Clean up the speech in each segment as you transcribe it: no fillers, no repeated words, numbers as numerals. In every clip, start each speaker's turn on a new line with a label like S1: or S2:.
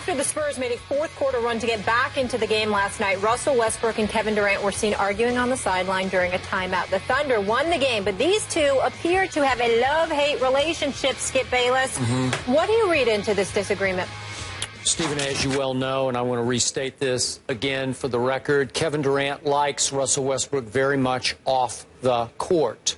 S1: After the Spurs made a fourth-quarter run to get back into the game last night, Russell Westbrook and Kevin Durant were seen arguing on the sideline during a timeout. The Thunder won the game, but these two appear to have a love-hate relationship, Skip Bayless. What do you read into this disagreement?
S2: Stephen, as you well know, and I want to restate this again for the record, Kevin Durant likes Russell Westbrook very much off the court.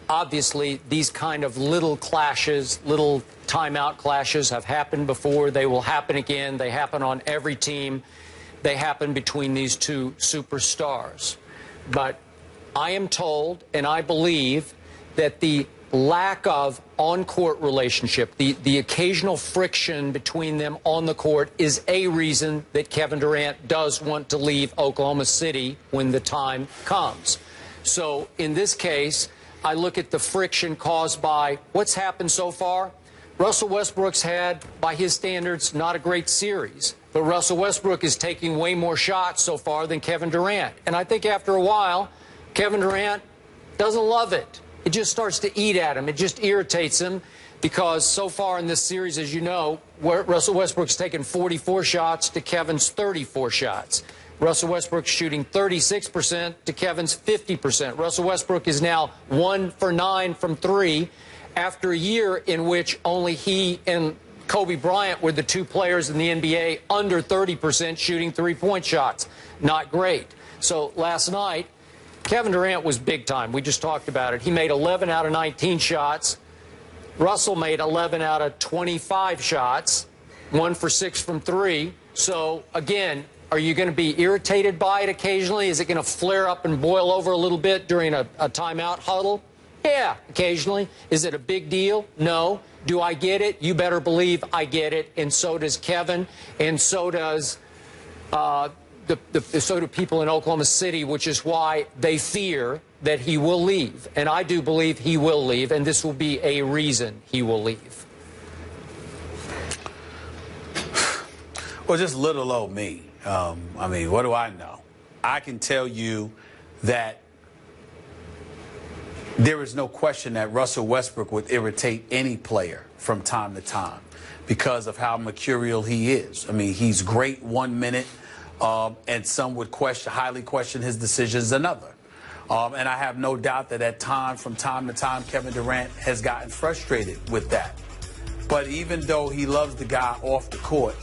S2: Obviously, these kind of little clashes, little timeout clashes have happened before. They will happen again. They happen on every team. They happen between these two superstars. But I am told, and I believe, that the lack of on-court relationship, the occasional friction between them on the court is a reason that Kevin Durant does want to leave Oklahoma City when the time comes. So in this case, I look at the friction caused by what's happened so far. Russell Westbrook's had, by his standards, not a great series. But Russell Westbrook is taking way more shots so far than Kevin Durant. And I think after a while, Kevin Durant doesn't love it. It just starts to eat at him. It just irritates him because so far in this series, as you know, Russell Westbrook's taken 44 shots to Kevin's 34 shots. Russell Westbrook's shooting 36% to Kevin's 50%. Russell Westbrook is now 1 for 9 from 3 after a year in which only he and Kobe Bryant were the two players in the NBA under 30% shooting three-point shots. Not great. So last night, Kevin Durant was big time. We just talked about it. He made 11 out of 19 shots. Russell made 11 out of 25 shots, 1 for 6 from 3. So, again, are you going to be irritated by it occasionally? Is it going to flare up and boil over a little bit during a timeout huddle? Yeah, occasionally. Is it a big deal? No. Do I get it? You better believe I get it, and so does Kevin, and so does so do people in Oklahoma City, which is why they fear that he will leave. And I do believe he will leave, and this will be a reason he will leave.
S3: Well, just little old me. I mean, what do I know? I can tell you that there is no question that Russell Westbrook would irritate any player from time to time because of how mercurial he is. I mean, he's great 1 minute. And some would highly question his decisions another. And I have no doubt that from time to time, Kevin Durant has gotten frustrated with that. But even though he loves the guy off the court,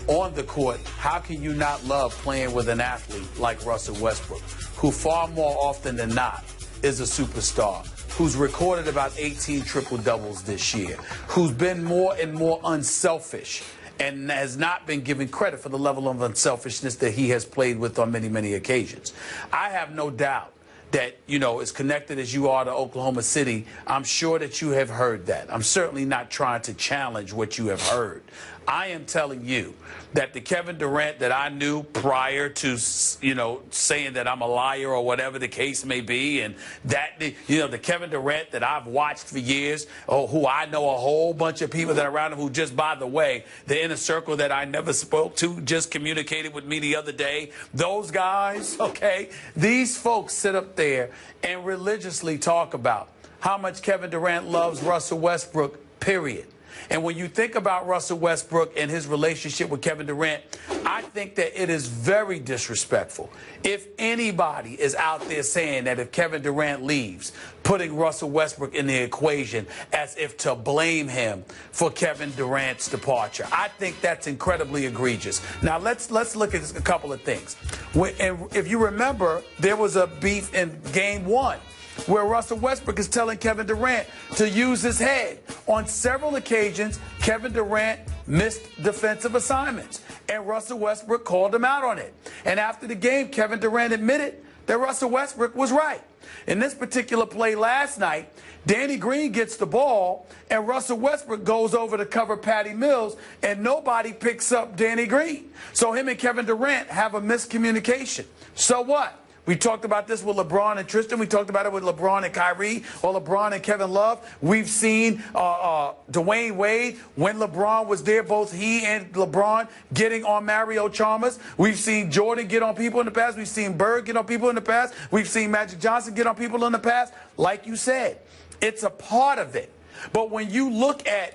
S3: on the court, how can you not love playing with an athlete like Russell Westbrook, who far more often than not is a superstar, who's recorded about 18 triple-doubles this year, who's been more and more unselfish, and has not been given credit for the level of unselfishness that he has played with on many, many occasions. I have no doubt that, you know, as connected as you are to Oklahoma City, I'm sure that you have heard that. I'm certainly not trying to challenge what you have heard. I am telling you that the Kevin Durant that I knew prior to, you know, saying that I'm a liar or whatever the case may be, and that, you know, the Kevin Durant that I've watched for years, or who I know a whole bunch of people that are around him who, just by the way, the inner circle that I never spoke to just communicated with me the other day. Those guys, okay, these folks sit up there and religiously talk about how much Kevin Durant loves Russell Westbrook, period. And when you think about Russell Westbrook and his relationship with Kevin Durant, I think that it is very disrespectful. If anybody is out there saying that if Kevin Durant leaves, putting Russell Westbrook in the equation as if to blame him for Kevin Durant's departure, I think that's incredibly egregious. Now, let's look at a couple of things. And if you remember, there was a beef in Game 1. Where Russell Westbrook is telling Kevin Durant to use his head. On several occasions, Kevin Durant missed defensive assignments, and Russell Westbrook called him out on it. And after the game, Kevin Durant admitted that Russell Westbrook was right. In this particular play last night, Danny Green gets the ball, and Russell Westbrook goes over to cover Patty Mills, and nobody picks up Danny Green. So him and Kevin Durant have a miscommunication. So what? We talked about this with LeBron and Tristan. We talked about it with LeBron and Kyrie, or LeBron and Kevin Love. We've seen Dwayne Wade, when LeBron was there, both he and LeBron getting on Mario Chalmers. We've seen Jordan get on people in the past. We've seen Bird get on people in the past. We've seen Magic Johnson get on people in the past. Like you said, it's a part of it. But when you look at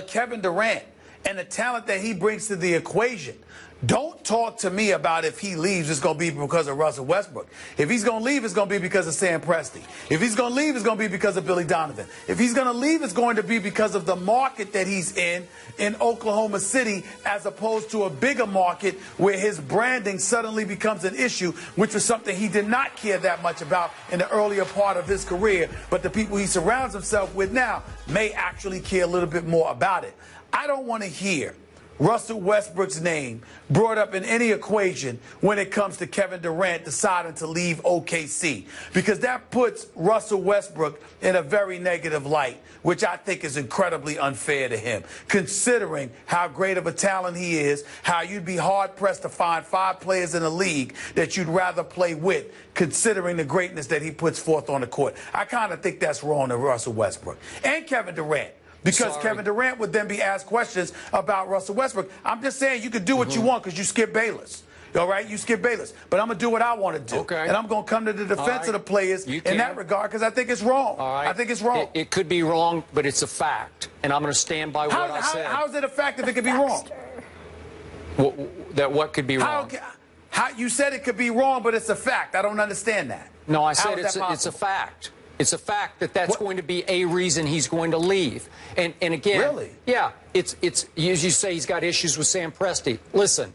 S3: Kevin Durant and the talent that he brings to the equation. Don't talk to me about if he leaves, it's going to be because of Russell Westbrook. If he's going to leave, it's going to be because of Sam Presti. If he's going to leave, it's going to be because of Billy Donovan. If he's going to leave, it's going to be because of the market that he's in Oklahoma City, as opposed to a bigger market where his branding suddenly becomes an issue, which was something he did not care that much about in the earlier part of his career. But the people he surrounds himself with now may actually care a little bit more about it. I don't want to hear Russell Westbrook's name brought up in any equation when it comes to Kevin Durant deciding to leave OKC, because that puts Russell Westbrook in a very negative light, which I think is incredibly unfair to him, considering how great of a talent he is, how you'd be hard-pressed to find 5 players in the league that you'd rather play with, considering the greatness that he puts forth on the court. I kind of think that's wrong to Russell Westbrook and Kevin Durant. Because Kevin Durant would then be asked questions about Russell Westbrook. I'm just saying you could do what you want because you skip Bayless. All right? You skip Bayless. But I'm going to do what I want to do. Okay. And I'm going to come to the defense of the players in that regard because I think it's wrong. All right. I think it's wrong.
S2: It could be wrong, but it's a fact. And I'm going to stand by what I said.
S3: How is it a fact if it could be wrong?
S2: What could be wrong?
S3: How you said it could be wrong, but it's a fact. I don't understand that.
S2: No, I said it's a fact. It's a fact that that's going to be a reason he's going to leave. And again,
S3: really?
S2: Yeah, it's as you say, he's got issues with Sam Presti. Listen,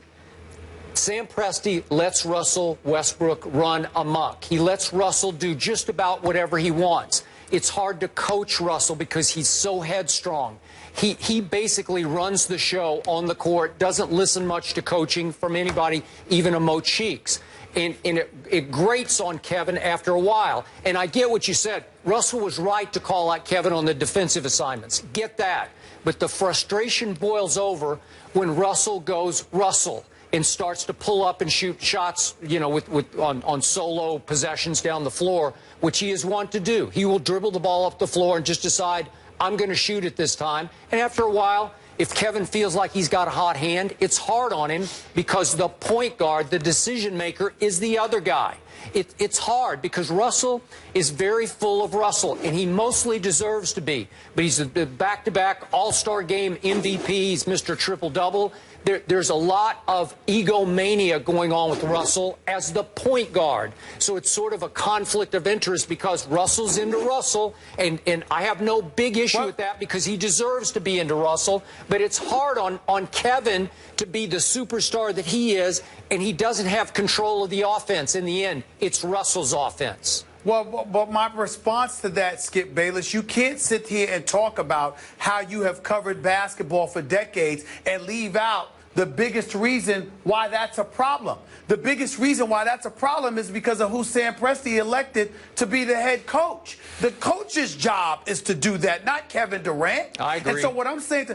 S2: Sam Presti lets Russell Westbrook run amok. He lets Russell do just about whatever he wants. It's hard to coach Russell because he's so headstrong. He basically runs the show on the court, doesn't listen much to coaching from anybody, even a Mo Cheeks. And it grates on Kevin after a while. And I get what you said. Russell was right to call out Kevin on the defensive assignments. Get that. But the frustration boils over when Russell goes Russell and starts to pull up and shoot shots, you know, on solo possessions down the floor, which he is wont to do. He will dribble the ball up the floor and just decide, I'm going to shoot it this time. And after a while, if Kevin feels like he's got a hot hand, it's hard on him because the point guard, the decision maker, is the other guy. It's hard because Russell is very full of Russell, and he mostly deserves to be. But he's a back-to-back All-Star Game MVP. He's Mr. Triple-Double. There's a lot of egomania going on with Russell as the point guard. So it's sort of a conflict of interest because Russell's into Russell, and I have no big issue with that because he deserves to be into Russell. But it's hard on Kevin to be the superstar that he is, and he doesn't have control of the offense in the end. It's Russell's offense.
S3: Well, but my response to that, Skip Bayless, you can't sit here and talk about how you have covered basketball for decades and leave out the biggest reason why that's a problem. The biggest reason why that's a problem is because of who Sam Presti elected to be the head coach. The coach's job is to do that, not Kevin Durant.
S2: I agree.
S3: And so what I'm saying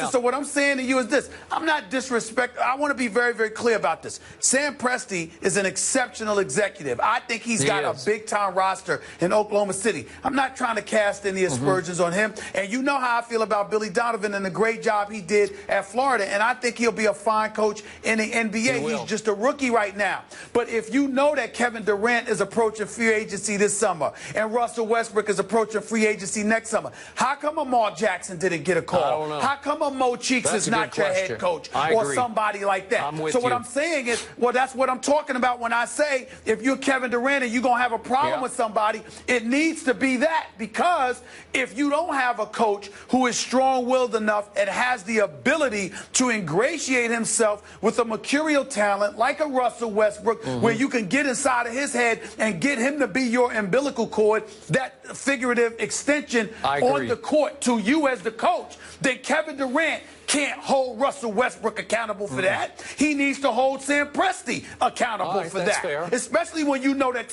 S3: so what I'm saying to you is this. I'm not disrespecting. I want to be very, very clear about this. Sam Presti is an exceptional executive. I think he's got a big-time roster in Oklahoma City. I'm not trying to cast any aspersions on him. And you know how I feel about Billy Donovan and the great job he did at Florida. And I think he'll be a fine coach in the NBA. He's just a rookie right now. But if you know that Kevin Durant is approaching free agency this summer and Russell Westbrook is approaching free agency next summer, how come a Mark Jackson didn't get a call?
S2: I don't know.
S3: How come a Mo Cheeks is not your head coach or somebody like that?
S2: I'm with
S3: so what
S2: you.
S3: I'm saying is, well, that's what I'm talking about when I say if you're Kevin Durant and you're going to have a problem with somebody, it needs to be that, because if you don't have a coach who is strong-willed enough and has the ability to ingratiate himself with a mercurial talent like a Russell Westbrook, where you can get inside of his head and get him to be your umbilical cord, that figurative extension on the court to you as the coach, then Kevin Durant can't hold Russell Westbrook accountable for that. He needs to hold Sam Presti accountable for that. Fair. Especially when you know that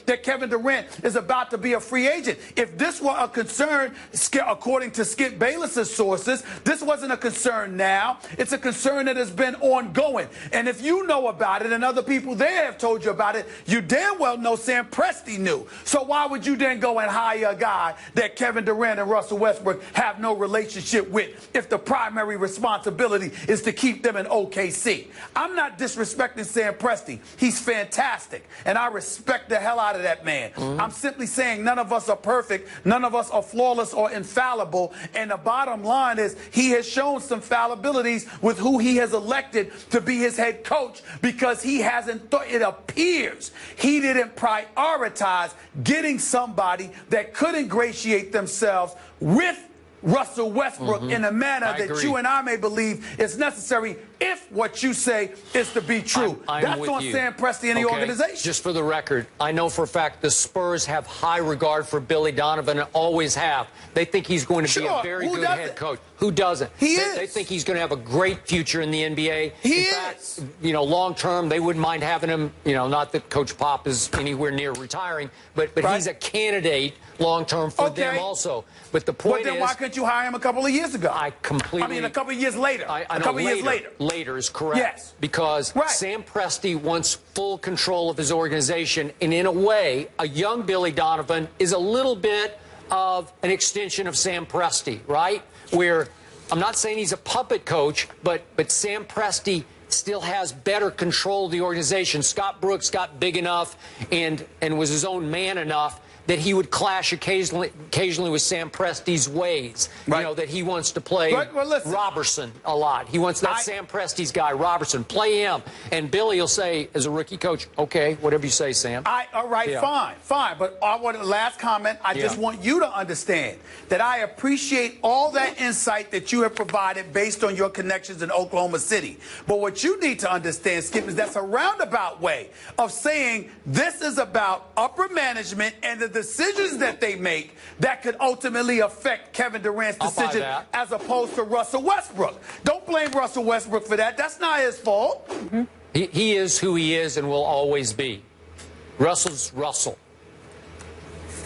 S3: that Kevin Durant is about to be a free agent. If this were a concern, according to Skip Bayless's sources, this wasn't a concern now. It's a concern that has been ongoing. And if you know about it and other people there have told you about it, you damn well know Sam Presti knew. So why would you then go and hire a guy that Kevin Durant and Russell Westbrook have no relationship with if the primary primary responsibility is to keep them in OKC. I'm not disrespecting Sam Presti. He's fantastic, and I respect the hell out of that man. I'm simply saying none of us are perfect, none of us are flawless or infallible, and the bottom line is he has shown some fallibilities with who he has elected to be his head coach, because he hasn't it appears he didn't prioritize getting somebody that could ingratiate themselves with Russell Westbrook in a manner that you and I may believe is necessary if what you say is to be true. That's on Sam Presti and the organization.
S2: Just for the record, I know for a fact the Spurs have high regard for Billy Donovan and always have. They think he's going to be a very good head coach. Who doesn't?
S3: He is.
S2: They think he's going to have a great future in the NBA.
S3: He
S2: in
S3: is.
S2: fact, you know, long term, they wouldn't mind having him. You know, not that Coach Pop is anywhere near retiring, but he's a candidate long term for them also. But the point
S3: then
S2: is,
S3: why couldn't you hire him a couple of years ago?
S2: I mean,
S3: a couple of years later.
S2: A couple of years later. Later is correct.
S3: Yes.
S2: Because Sam Presti wants full control of his organization, and in a way, a young Billy Donovan is a little bit of an extension of Sam Presti, right? Where I'm not saying he's a puppet coach, but Sam Presti still has better control of the organization. Scott Brooks got big enough and was his own man enough that he would clash occasionally with Sam Presti's ways. You know, that he wants to play Robertson a lot. He wants that Sam Presti's guy, Robertson. Play him. And Billy will say, as a rookie coach, okay, whatever you say, Sam.
S3: All right, fine. But last comment, I just want you to understand that I appreciate all that insight that you have provided based on your connections in Oklahoma City. But what you need to understand, Skip, is that's a roundabout way of saying this is about upper management and the decisions that they make that could ultimately affect Kevin Durant's decision as opposed to Russell Westbrook. Don't blame Russell Westbrook for that. That's not his fault.
S2: He is who he is and will always be. Russell's Russell.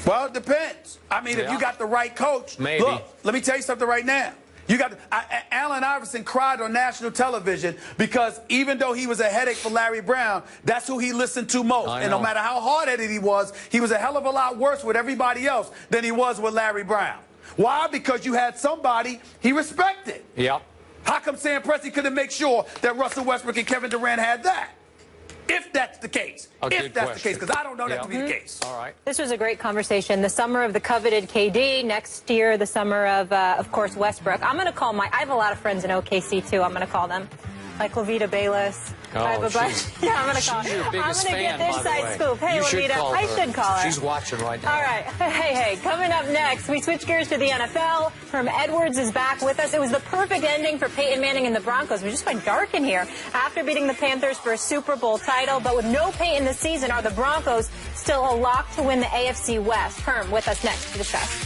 S3: Well, it depends. I mean, if you got the right coach.
S2: Maybe.
S3: Look, let me tell you something right now. You got Allen Iverson cried on national television because even though he was a headache for Larry Brown, that's who he listened to most. And no matter how hard-headed he was a hell of a lot worse with everybody else than he was with Larry Brown. Why? Because you had somebody he respected.
S2: Yep.
S3: How come Sam Presti couldn't make sure that Russell Westbrook and Kevin Durant had that? If that's the case. If that's the case, because I don't know that to be the case.
S2: All right.
S1: This was a great conversation. The summer of the coveted KD. Next year, the summer of course, Westbrook. I'm going to call I have a lot of friends in OKC, too. I'm going to call them. Like Levita Bayless.
S2: Oh,
S1: I'm going to call her. I'm going to get this side scoop. Hey, Levita, I should call her.
S2: She's watching right now.
S1: All right. Hey, coming up next, we switch gears to the NFL. Herm Edwards is back with us. It was the perfect ending for Peyton Manning and the Broncos. We just went dark in here after beating the Panthers for a Super Bowl title. But with no Peyton this season, are the Broncos still a lock to win the AFC West? Herm with us next to discuss.